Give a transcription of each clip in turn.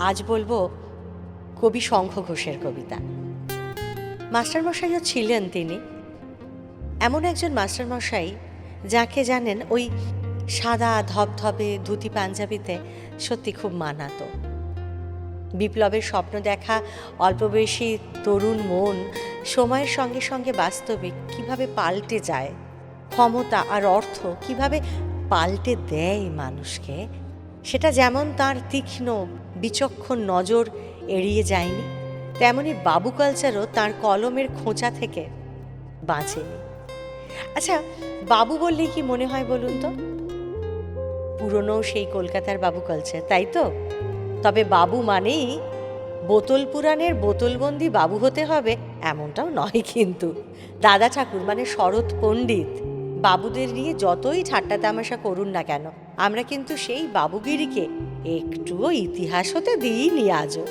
আজ বলবো কবি শঙ্খ ঘোষের কবিতা। মাস্টারমশাইও ছিলেন তিনি, এমন একজন মাস্টারমশাই যাকে জানেন ওই সাদা ধবধবে ধুতি পাঞ্জাবিতে সত্যি খুব মানাতো। বিপ্লবের স্বপ্ন দেখা অল্প বয়সী তরুণ মন সময়ের সঙ্গে সঙ্গে বাস্তবিক কিভাবে পাল্টে যায়, ক্ষমতা আর অর্থ কিভাবে পাল্টে দেয় মানুষকে, সেটা যেমন তার তীক্ষ্ণ বিচক্ষণ নজর এড়িয়ে যায়নি, তেমনি বাবু কালচারও তার কলমের খোঁচা থেকে বাঁচেনি। আচ্ছা, বাবু বললেই কি মনে হয় বলুন তো? পুরনো সেই কলকাতার বাবু কালচার, তাই তো? তবে বাবু মানেই বোতল পুরাণের বোতলবন্দি বাবু হতে হবে এমনটাও নয় কিন্তু। দাদা ঠাকুর মানে শরৎ পণ্ডিত বাবুদের নিয়ে যতই ঠাট্টা তামাশা করুন না কেন, আমরা কিন্তু সেই বাবুগিরিকে একটুও ইতিহাস হতে দিইনি আজও।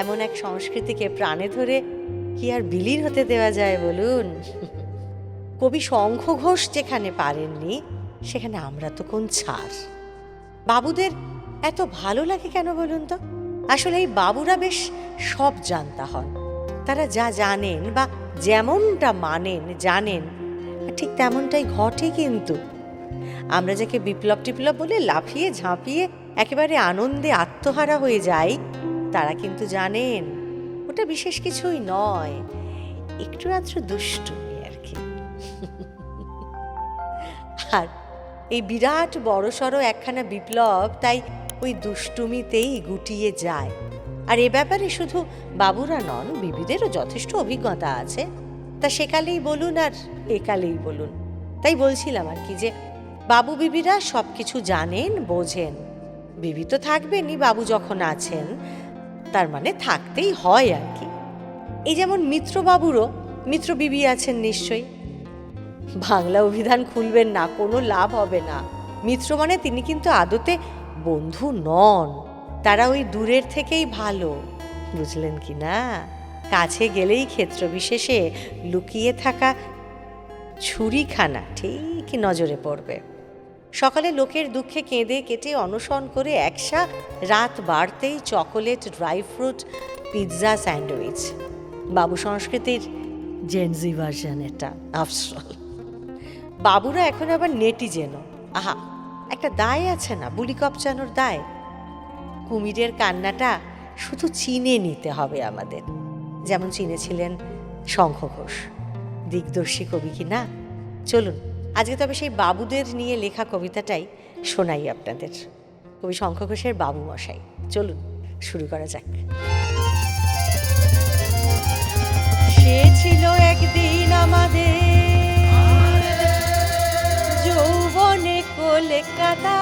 এমন এক সংস্কৃতিকে প্রাণে ধরে কি আর বিলীন হতে দেওয়া যায় বলুন? কবি শঙ্খ ঘোষ যেখানে পারেননি, সেখানে আমরা তো কোন ছাড়। বাবুদের এত ভালো লাগে কেন বলুন তো? আসলে এই বাবুরা বেশ সব জানতা হন। তারা যা জানেন বা যেমনটা মানেন জানেন ঠিক তেমনটাই ঘটে। কিন্তু আমরা যাকে বিপ্লব টিপ্লব বলে লাফিয়ে ঝাঁপিয়ে একেবারে আনন্দে আত্মহারা হয়ে যাই, তারা কিন্তু জানেন ওটা বিশেষ কিছুই নয়, একটু আধটু দুষ্টুমি আর কি। আর এই বিরাট বড়সড় একখানা বিপ্লব তাই ওই দুষ্টুমিতেই গুটিয়ে যায়। আর এ ব্যাপারে শুধু বাবুরা নন, বিবিদেরও যথেষ্ট অভিজ্ঞতা আছে, তা সেকালেই বলুন আর একালেই বলুন। তাই বলছিলাম আর কি যে বাবু বিবিরা সব কিছু জানেন বোঝেন। বিবি তো থাকবেনই, বাবু যখন আছেন তার মানে থাকতেই হয় আর কি। এই যেমন মিত্রবাবুরও মিত্র বিবি আছেন নিশ্চয়ই। বাংলা অভিধান খুলবেন না, কোনো লাভ হবে না। মিত্র মানে তিনি কিন্তু আদতে বন্ধু নন, তারা ওই দূরের থেকেই ভালো, বুঝলেন কি না? কাছে গেলেই ক্ষেত্র বিশেষে লুকিয়ে থাকা ছুরিখানা ঠিক নজরে পড়বে। সকালে লোকের দুঃখে কেঁদে কেটে অনশন করে একসা, রাত বাড়তেই chocolate, dry fruit, pizza, sandwich. বাবু সংস্কৃতির জেনজি ভার্সন এটা আফসল। বাবুরা এখন আবার নেটিজেনও। আহা, একটা দায় আছে না, বুলি কপচানোর দায়। কুমিরের কান্নাটা শুধু চিনে নিতে হবে আমাদের, যেমন চিনেছিলেন শঙ্খ ঘোষ, দিগদর্শী কবি কি না? চলুন আজকে তবে সেই বাবুদের নিয়ে লেখা কবিতাটাই শোনাই আপনাদের। কবি শঙ্খ ঘোষের বাবু মশাই। চলুন শুরু করা যাক। সে ছিল একদিন আমাদের যৌবনে কলকাতা,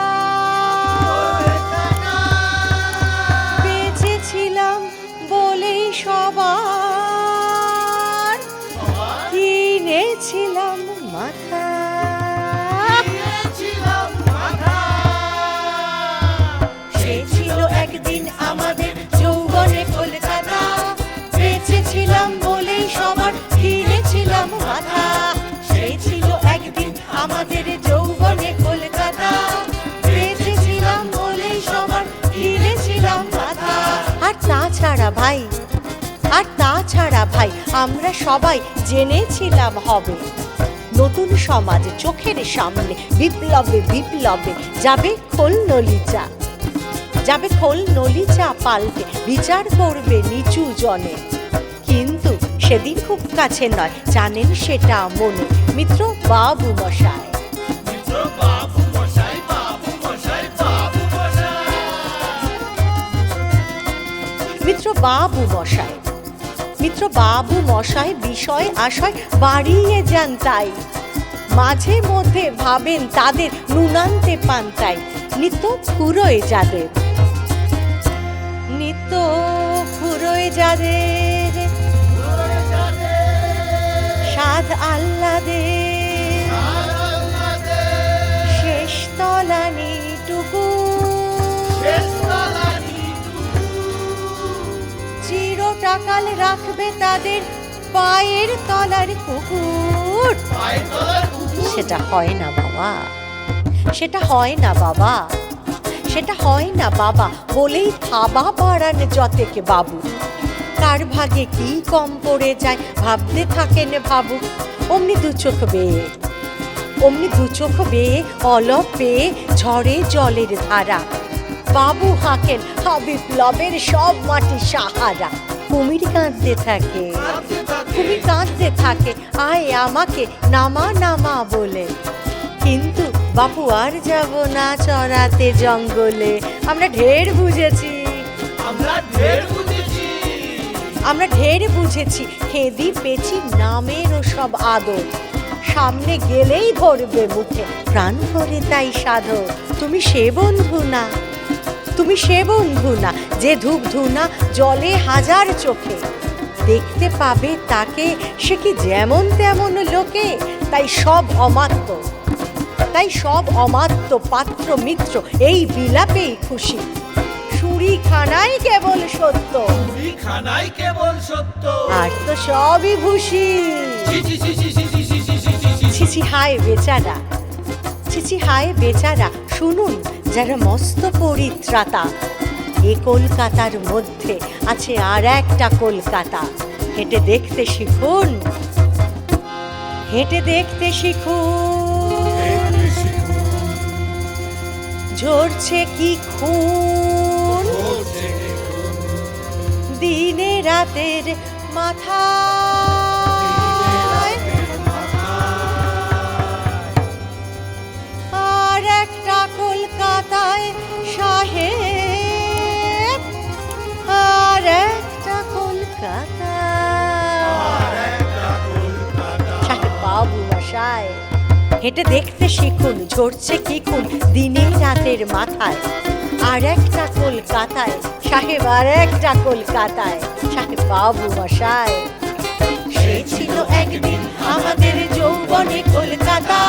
বেঁচেছিলাম বলেই সবার কিনেছিলাম মাথা। সে ছিল একদিন আমাদের যৌবনে কলকাতা, বেঁচেছিলাম বলেই সবার কিনেছিলাম মাথা। সে ছিল একদিন আমাদের যৌবনে কলকাতা, বেঁচেছিলাম বলেই সবার কিনেছিলাম মাথা। আর তাছাড়া ভাই আমরা সবাই জেনেছিলাম হবে নতুন সমাজ চোখের সামনে, বিপ্লবে বিপ্লবে যাবে খোল নলিচা পাল্টে বিচার করবে নিচু জনে। কিন্তু সেদিন খুব কাছে নয়, জানেন সেটা মনে, মিত্র বাবু মশাই। মিত্র বাবু মশাই বিষয় আশয় বাড়িয়ে যান, তাই মাঝে মধ্যে ভাবেন তাদের নুনান্তে পান্তাই নিত্য ফুরোয় যাদের সাধ আহ্লাদের শেষ তলানিটুকু চিরটাকাল রাখবে তাদের পায়ের তলার কুকুর। সেটা হয় না বাবা, সেটা হয় না বাবা বলেই থাবা বাড়ান যতেকে বাবু। কার ভাগে কি কম পড়ে যায় ভাবতে থাকেন ভাবুক। অমনি দু চোখ বেয়ে অলপ পেয়ে ঝরে জলের ধারা। বাবু হাঁকেন বিপ্লবের সব মাটি সাহারা। কুমির কাঁদতে থাকে আয় আমাকে নামা নামা বলে। কিন্তু বাপু আর যাব না চড়াতে জঙ্গলে। আমরা ঢের বুঝেছি খেদি পেছি নামের ও সব আদর। সামনে গেলেই ধরবে মুখে প্রাণ করে তাই সাধক। তুমি সে বন্ধু না যে ধূপ ধুনা জলে হাজার চোখে। দেখতে পাবে তাকে সে কি যেমন তেমন লোকে। তাই সব অমাত্য পাত্র মিত্র এই বিলাপেই খুশি। সুরিখানাই কেবল সত্য আর তো সবই ভূষি। ছিছি হায় বেচারা শুনুন যারা মস্ত পরিত্রাতা। এ কলকাতার মধ্যে আছে আর একটা কলকাতা। হেঁটে দেখতে শিখুন ঝরছে কি খুন দিনে রাতের মাথায়। আর একটা কলকাতায় সাহেব, আর একটা কলকাতায় সাহেব বাবু মশাই। হেঁটে দেখতে শিখুন ঝরছে কি খুন দিনে রাতের মাথায়। আর একটা কলকাতায় সাহেব, আর একটা কলকাতায় সাহেব বাবু মশাই। সে ছিল একদিন আমাদের যৌবনে কলকাতা।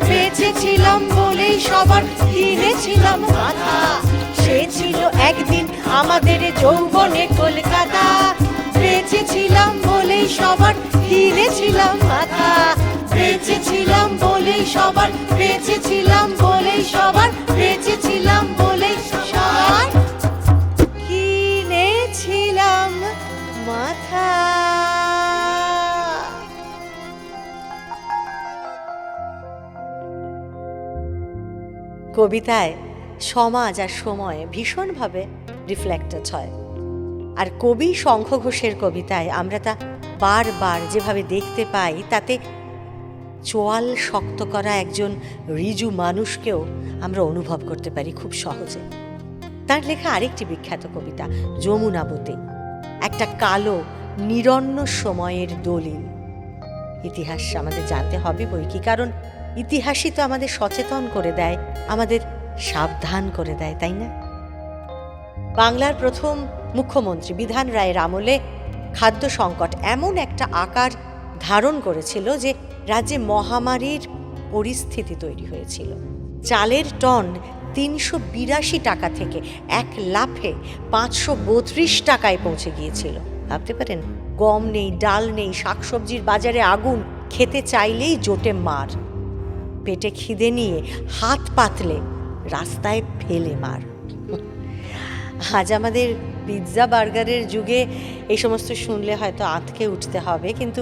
বেঁচেছিলাম বলেই সবার কিনেছিলাম মাথা। সে ছিল একদিন আমাদের যৌবনে কলকাতা। বেঁচেছিলাম বলেই সবার কিনেছিলাম মাথা। বেঁচেছিলাম বলেই সবার কিনেছিলাম মাথা। কবিতায় সমাজ আর সময় ভীষণভাবে রিফ্লেক্টেড হয়। আর কবি শঙ্খ ঘোষের কবিতায় আমরা তা বারবার যেভাবে দেখতে পাই, তাতে চোয়াল শক্ত করা একজন ঋজু মানুষকেও আমরা অনুভব করতে পারি খুব সহজে। তার লেখা আরেকটি বিখ্যাত কবিতা যমুনাবতী একটা কালো নিরন্ন সময়ের দলিল। ইতিহাস আমাদের জানতে হবে বই কি, কারণ ইতিহাসই তো আমাদের সচেতন করে দেয়, আমাদের সাবধান করে দেয়, তাই না? বাংলার প্রথম মুখ্যমন্ত্রী বিধান রায়ের আমলে খাদ্য সংকট এমন একটা আকার ধারণ করেছিল যে রাজ্যে মহামারীর পরিস্থিতি তৈরি হয়েছিল। চালের টন ৩৮২ টাকা থেকে এক লাফে ৫৩২ টাকায় পৌঁছে গিয়েছিল। ভাবতে পারেন, গম নেই, ডাল নেই, শাকসবজির বাজারে আগুন, খেতে চাইলেই জোটে মার। পেটে খিদে নিয়ে হাত পাতলে রাস্তায় ফেলে মার। আজ আমাদের পিৎজা বার্গারের যুগে এই সমস্ত শুনলে হয়তো আঁতকে উঠতে হবে, কিন্তু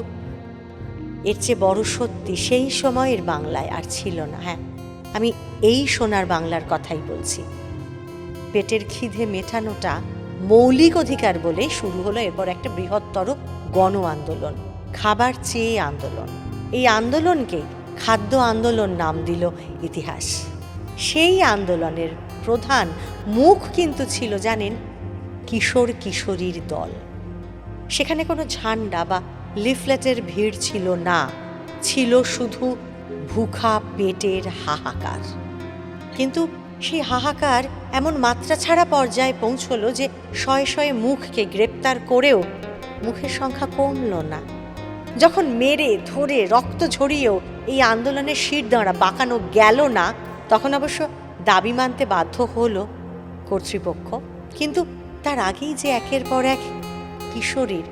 এর চেয়ে বড় সত্যি সেই সময়ের বাংলায় আর ছিল না। হ্যাঁ, আমি এই সোনার বাংলার কথাই বলছি। পেটের খিদে মেটানোটা মৌলিক অধিকার বলে শুরু হলো এরপর একটা বৃহত্তর গণ আন্দোলন, খাবার চেয়ে আন্দোলন। এই আন্দোলনকে খাদ্য আন্দোলন নাম দিল ইতিহাস। সেই আন্দোলনের প্রধান মুখ কিন্তু ছিল, জানেন, কিশোর কিশোরীর দল। সেখানে কোনো ঝান্ডা বা লিফলেটের ভিড় ছিল না, ছিল শুধু ভুখা পেটের হাহাকার। কিন্তু সেই হাহাকার এমন মাত্রা ছাড়া পর্যায়ে পৌঁছলো যে শয়ে শয়ে মুখকে গ্রেপ্তার করেও মুখের সংখ্যা কমল না। যখন মেরে ধরে রক্ত ঝরিয়েও এই আন্দোলনের শিরদাঁড়া বাঁকানো গেল না, তখন অবশ্য দাবি মানতে বাধ্য হলো কর্তৃপক্ষ। কিন্তু তার আগেই যে একের পর এক কিশোরীর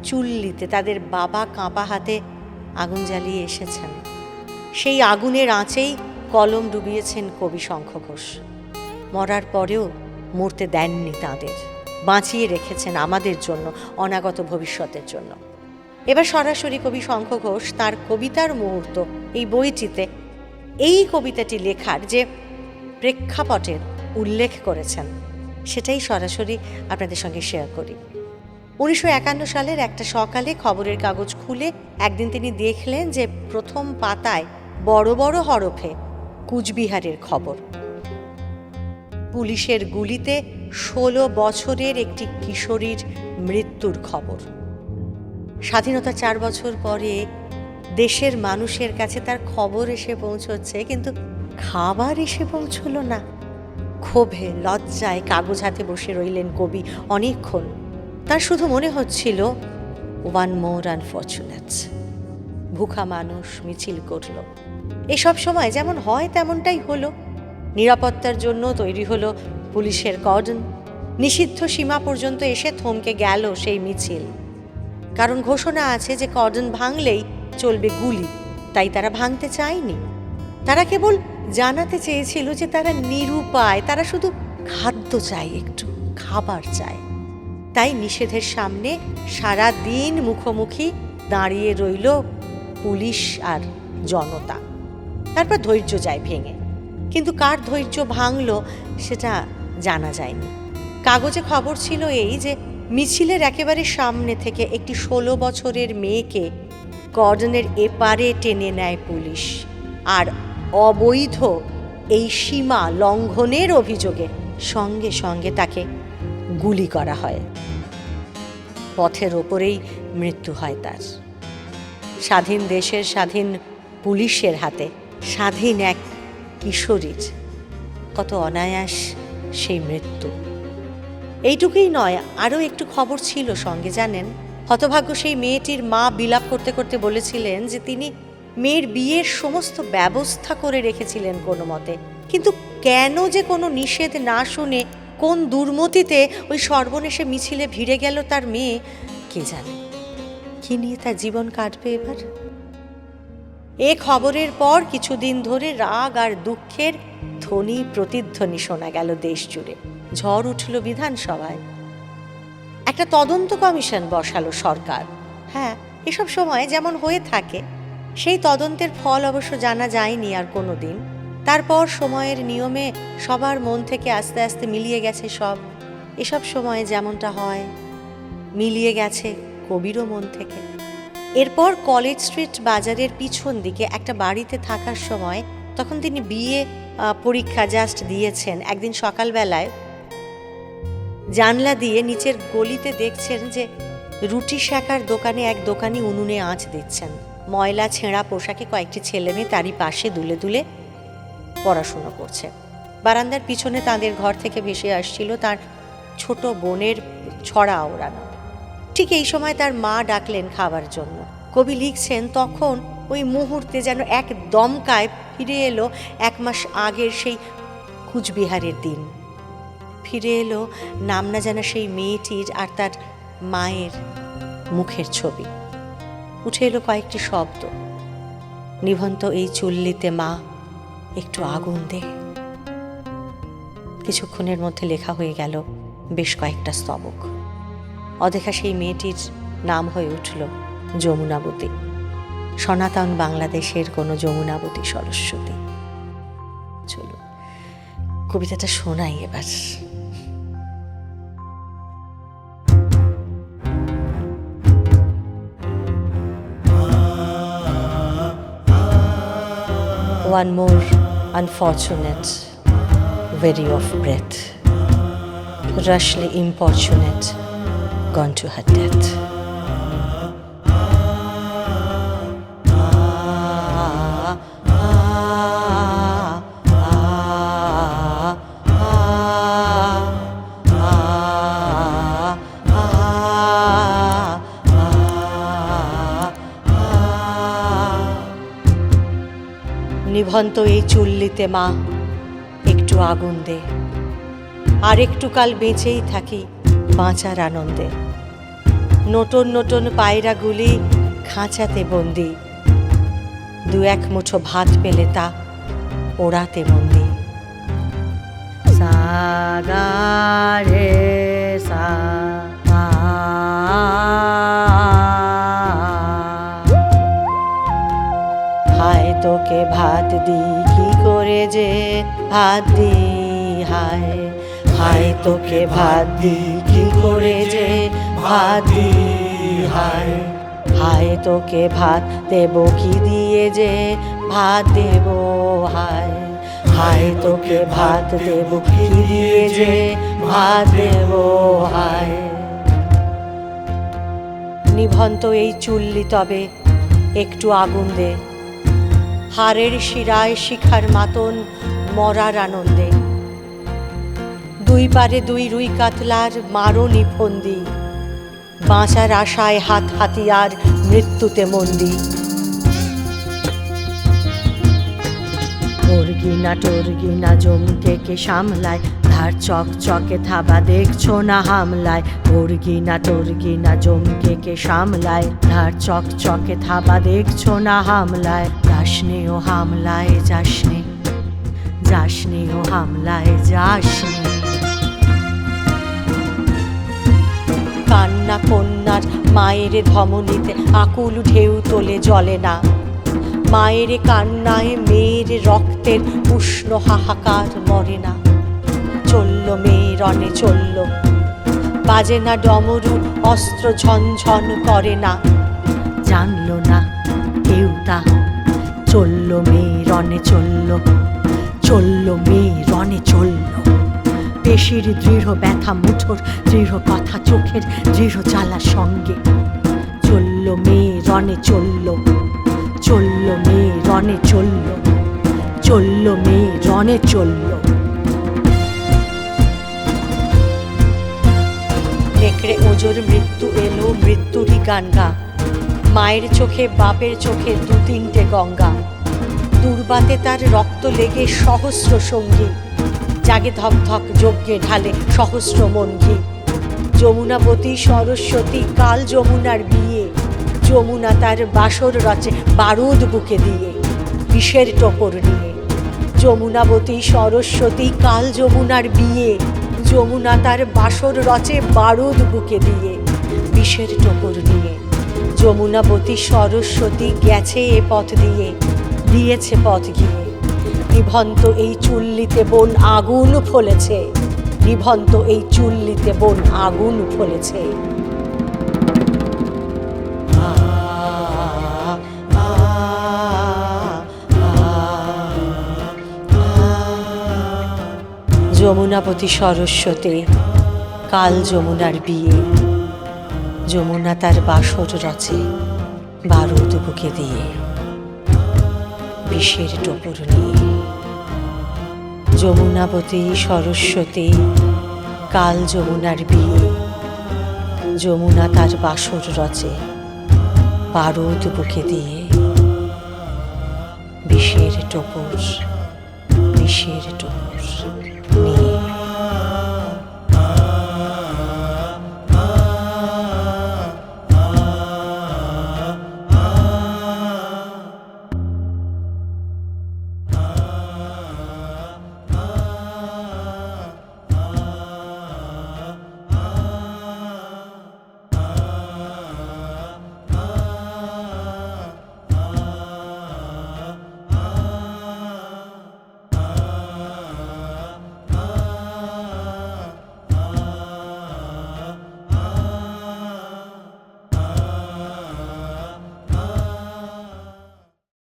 চুল্লিতে তাদের বাবা কাঁপা হাতে আগুন জ্বালিয়ে এসেছেন, সেই আগুনের আঁচেই কলম ডুবিয়েছেন কবি শঙ্খ ঘোষ। মরার পরেও মরতে দেননি তাঁদের, বাঁচিয়ে রেখেছেন আমাদের জন্য, অনাগত ভবিষ্যতের জন্য। এবার সরাসরি কবি শঙ্খ ঘোষ তাঁর কবিতার মুহূর্ত এই বইটিতে এই কবিতাটি লেখার যে প্রেক্ষাপটের উল্লেখ করেছেন সেটাই সরাসরি আপনাদের সঙ্গে শেয়ার করি। 1951 সালের একটা সকালে খবরের কাগজ খুলে একদিন তিনি দেখলেন যে প্রথম পাতায় বড় বড় হরফে কুচবিহারের খবর। পুলিশের গুলিতে 16 বছরের একটি কিশোরীর মৃত্যুর খবর। স্বাধীনতা 4 বছর পরে দেশের মানুষের কাছে তার খবর এসে পৌঁছচ্ছে, কিন্তু খাবার এসে পৌঁছল না। ক্ষোভে লজ্জায় কাগজ হাতে বসে রইলেন কবি অনেকক্ষণ। তার শুধু মনে হচ্ছিল ওয়ান মোর আনফরচুনেট। ভুখা মানুষ মিছিল করল। এসব সময় যেমন হয় তেমনটাই হলো। নিরাপত্তার জন্য তৈরি হলো পুলিশের কর্ডন। নিষিদ্ধ সীমা পর্যন্ত এসে থমকে গেল সেই মিছিল। কারণ ঘোষণা আছে যে কর্ডন ভাঙলেই চলবে গুলি, তাই তারা ভাঙতে চায়নি। তারা কেবল জানাতে চেয়েছিল যে তারা নিরুপায়, তারা শুধু খাদ্য চায়, একটু খাবার চায়। তাই নিষেধের সামনে সারা দিন মুখোমুখি দাঁড়িয়ে রইল পুলিশ আর জনতা। তারপর ধৈর্য যায় ভেঙে, কিন্তু কার ধৈর্য ভাঙল সেটা জানা যায়নি। কাগজে খবর ছিল এই যে মিছিলের একেবারে সামনে থেকে একটি 16 বছরের মেয়েকে কর্ডনের এপারে টেনে নেয় পুলিশ, আর অবৈধ এই সীমা লঙ্ঘনের অভিযোগে সঙ্গে সঙ্গে তাকে গুলি করা হয়। পথের ওপরেই মৃত্যু হয় তার। স্বাধীন দেশের স্বাধীন পুলিশের হাতে স্বাধীন এক কিশোরীর কত অনায়াস সেই মৃত্যু। এইটুকুই নয়, আরও একটু খবর ছিল সঙ্গে, জানেন। হতভাগ্য সেই মেয়েটির মা বিলাপ করতে করতে বলেছিলেন যে তিনি মেয়ের বিয়ের সমস্ত ব্যবস্থা করে রেখেছিলেন কোনো মতে, কিন্তু কেন যে কোনো নিষেধ না শুনে কোন দুর্মতিতে ওই সর্বনেশে মিছিলে ভিড়ে গেল তার মেয়ে, কে জানে। কি নিয়ে তার জীবন কাটবে এবার? এ খবরের পর কিছুদিন ধরে রাগ আর দুঃখের ধ্বনি প্রতিধ্বনি শোনা গেল দেশ জুড়ে। ঝড় উঠল বিধানসভায়। একটা তদন্ত কমিশন বসালো সরকার। হ্যাঁ, এসব সময় যেমন হয়ে থাকে। সেই তদন্তের ফল অবশ্য জানা যায়নি আর কোনো দিন। তারপর সময়ের নিয়মে সবার মন থেকে আস্তে আস্তে মিলিয়ে গেছে সব। এসব সময়ে যেমনটা হয়, মিলিয়ে গেছে কবিরও মন থেকে। এরপর কলেজ স্ট্রিট বাজারের পিছন দিকে একটা বাড়িতে থাকার সময়, তখন তিনি বিএ পরীক্ষা জাস্ট দিয়েছেন, একদিন সকালবেলায় জানলা দিয়ে নিচের গলিতে দেখছেন যে রুটি শাকার দোকানে এক দোকানি উনুনে আঁচ দিচ্ছেন। ময়লা ছেঁড়া পোশাকে কয়েকটি ছেলেমেয়ে তারই পাশে দুলে দুলে পড়াশুনো করছে। বারান্দার পিছনে তাদের ঘর থেকে ভেসে আসছিল তার ছোট বোনের ছড়া ওড়ানো। ঠিক এই সময় তার মা ডাকলেন খাবার জন্য। কবি লিখছেন, তখন ওই মুহূর্তে যেন এক দমকায় ফিরে এলো 1 মাস আগের সেই কুচবিহারের দিন। ফিরে এলো নাম না জানা সেই মেয়েটির আর তার মায়ের মুখের ছবি। উঠে এলো কয়েকটি শব্দ, নিভন্ত এই চুল্লিতে মা, একটু আগুন দে। কিছুক্ষণের মধ্যে লেখা হয়ে গেল বেশ কয়েকটা স্তবক। অদেখা সেই মেয়েটির নাম হয়ে উঠল যমুনাবতী, সনাতন বাংলাদেশের কোনো যমুনাবতী সরস্বতী। চলো কবিতাটা শোনাই এবার। One more unfortunate, weary of breath, rashly importunate, gone to her death. নিভন্ত এই চুল্লিতে মা, একটু আগুন দে, আর একটু কাল বেঁচেই থাকি বাঁচার আনন্দে। নতুন নতুন পায়রাগুলি খাঁচাতে বন্দি, 2-1 মুঠো ভাত পেলে তা ওড়াতে বন্দি। গা রে সা হায় তোকে ভাত দি কি করে যে ভাত দি হায় হায় তোকে ভাত দি কি করে যে ভাত দি হায় হায় তোকে ভাত দেব কি দিয়ে যে ভাত দেব হায় হায় তোকে ভাত দেব কি দিয়ে যে ভাত দেব হায় নিভন্ত এই চুল্লি তবে একটু আগুন দে হাড়ের শিরায় শিখার মাতন মরার আনন্দে দুই পারে দুই রুই কাতলার মারণি ফন্দি বাঁচার আশায় হাত হাতিয়ার মৃত্যুতে মন্দি টর্গিনা জমকে কে সামলায় ধার চকচকে থাবা দেখছো না হামলায় টর্গিনা জমকে কে সামলায় ধার চকচকে থাবা দেখছো না হামলায় যাসনে ও হামলায় যাসনে যাসনে ও হামলায় যাসনে কান্না কন্যার মায়ের ধমনীতে আকুল ঢেউ তোলে জলে না মায়ের কান্নায় মেয়ের রক্তের উষ্ণ হাহাকার মরে না চলল মেয়ে রণে চলল বাজে না ডমরু অস্ত্র ঝনঝন করে না জানল না কেউ তা চলল মেয়ে রণে চলল চলল মেয়ে রণে চলল পেশির দৃঢ় ব্যথা মুঠোর দৃঢ় কথা চোখের দৃঢ় চালার সঙ্গে চলল মেয়ে রণে চলল চলল মেয়ে রণে চলল চলল মেয়ে রণে চলল নেকড়ে ওজোর মৃত্যু এলো মৃত্যুরই গান গা মায়ের চোখে বাপের চোখে দু তিনটে গঙ্গা দুর্বাতে তার রক্ত লেগে সহস্র সঙ্গী জাগে ধক ধক যজ্ঞে ঢালে সহস্র মনঘি যমুনাবতী সরস্বতী কাল যমুনার বিয়ে যমুনা তার বাসর রচে বারুদ বুকে দিয়ে বিষের টোপর নিয়ে যমুনাবতী সরস্বতী কাল যমুনার বিয়ে যমুনা তার বাসর রচে বারুদ বুকে দিয়ে বিষের টোপর নিয়ে যমুনাবতী সরস্বতী গেছে এ পথ দিয়ে দিয়েছে পথ গিয়ে নিভন্ত এই চুল্লিতে বোন আগুন ফলেছে নিভন্ত এই চুল্লিতে বোন আগুন ফলেছে যমুনাবতী সরস্বতী কাল যমুনার বিয়ে যমুনা তার বাসর রচে বারুদ বুকে দিয়ে বিষের টোপর নিয়ে যমুনাবতী সরস্বতী কাল যমুনার বিয়ে যমুনা তার বাসর রচে বারুদ বুকে দিয়ে বিষের টোপর নিয়ে